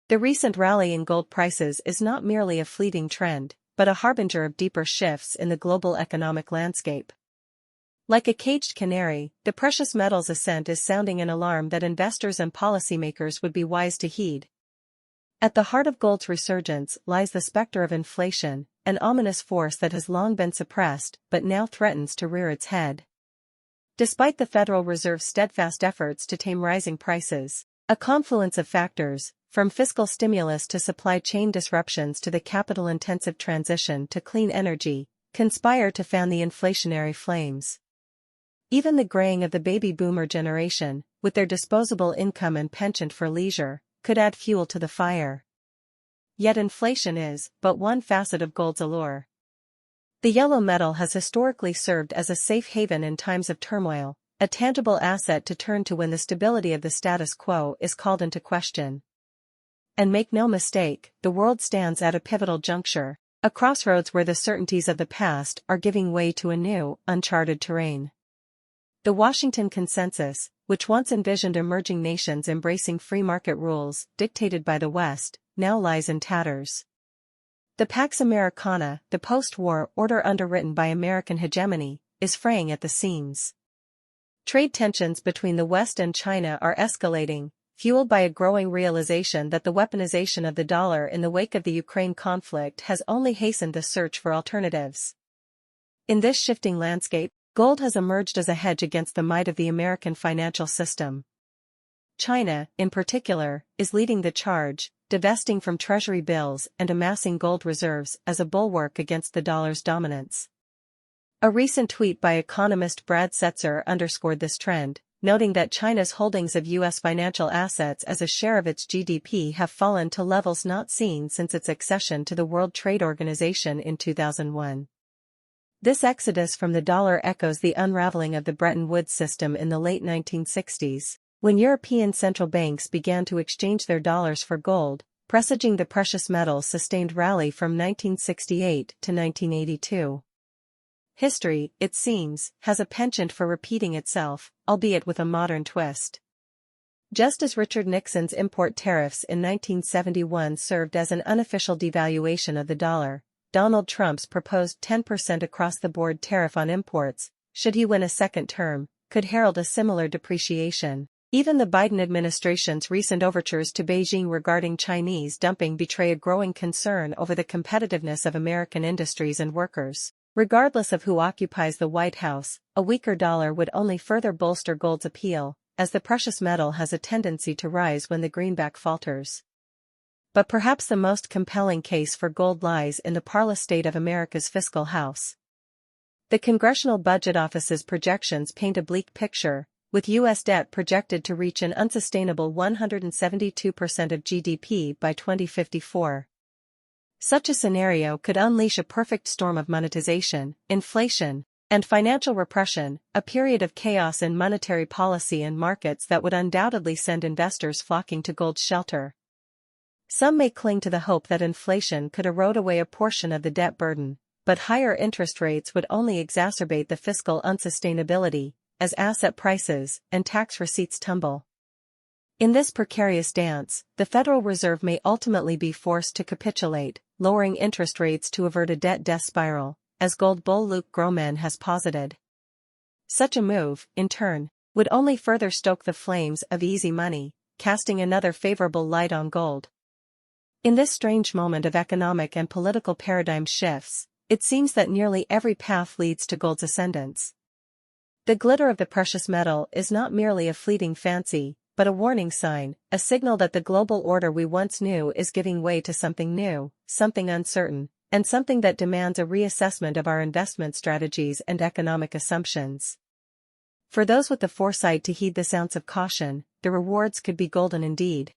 The recent rally in gold prices is not merely a fleeting trend, but a harbinger of deeper shifts in the global economic landscape. Like a caged canary, the precious metal's ascent is sounding an alarm that investors and policymakers would be wise to heed. At the heart of gold's resurgence lies the specter of inflation, an ominous force that has long been suppressed but now threatens to rear its head. Despite the Federal Reserve's steadfast efforts to tame rising prices, a confluence of factors, from fiscal stimulus to supply chain disruptions to the capital-intensive transition to clean energy, conspire to fan the inflationary flames. Even the graying of the baby boomer generation, with their disposable income and penchant for leisure, could add fuel to the fire. Yet inflation is but one facet of gold's allure. The yellow metal has historically served as a safe haven in times of turmoil, a tangible asset to turn to when the stability of the status quo is called into question. And make no mistake, the world stands at a pivotal juncture, a crossroads where the certainties of the past are giving way to a new, uncharted terrain. The Washington Consensus, which once envisioned emerging nations embracing free market rules dictated by the West, now lies in tatters. The Pax Americana, the post-war order underwritten by American hegemony, is fraying at the seams. Trade tensions between the West and China are escalating, fueled by a growing realization that the weaponization of the dollar in the wake of the Ukraine conflict has only hastened the search for alternatives. In this shifting landscape, gold has emerged as a hedge against the might of the American financial system. China, in particular, is leading the charge, divesting from treasury bills and amassing gold reserves as a bulwark against the dollar's dominance. A recent tweet by economist Brad Setzer underscored this trend, noting that China's holdings of U.S. financial assets as a share of its GDP have fallen to levels not seen since its accession to the World Trade Organization in 2001. This exodus from the dollar echoes the unraveling of the Bretton Woods system in the late 1960s, when European central banks began to exchange their dollars for gold, presaging the precious metal's sustained rally from 1968 to 1982. History, it seems, has a penchant for repeating itself, albeit with a modern twist. Just as Richard Nixon's import tariffs in 1971 served as an unofficial devaluation of the dollar, Donald Trump's proposed 10% across-the-board tariff on imports, should he win a second term, could herald a similar depreciation. Even the Biden administration's recent overtures to Beijing regarding Chinese dumping betray a growing concern over the competitiveness of American industries and workers. Regardless of who occupies the White House, a weaker dollar would only further bolster gold's appeal, as the precious metal has a tendency to rise when the greenback falters. But perhaps the most compelling case for gold lies in the parlous state of America's fiscal house. The Congressional Budget Office's projections paint a bleak picture, with U.S. debt projected to reach an unsustainable 172% of GDP by 2054. Such a scenario could unleash a perfect storm of monetization, inflation, and financial repression, a period of chaos in monetary policy and markets that would undoubtedly send investors flocking to gold's shelter. Some may cling to the hope that inflation could erode away a portion of the debt burden, but higher interest rates would only exacerbate the fiscal unsustainability, as asset prices and tax receipts tumble. In this precarious dance, the Federal Reserve may ultimately be forced to capitulate, lowering interest rates to avert a debt spiral, as gold bull Luke Gromen has posited. Such a move, in turn, would only further stoke the flames of easy money, casting another favorable light on gold. In this strange moment of economic and political paradigm shifts, it seems that nearly every path leads to gold's ascendance. The glitter of the precious metal is not merely a fleeting fancy, but a warning sign, a signal that the global order we once knew is giving way to something new, something uncertain, and something that demands a reassessment of our investment strategies and economic assumptions. For those with the foresight to heed this ounce of caution, the rewards could be golden indeed.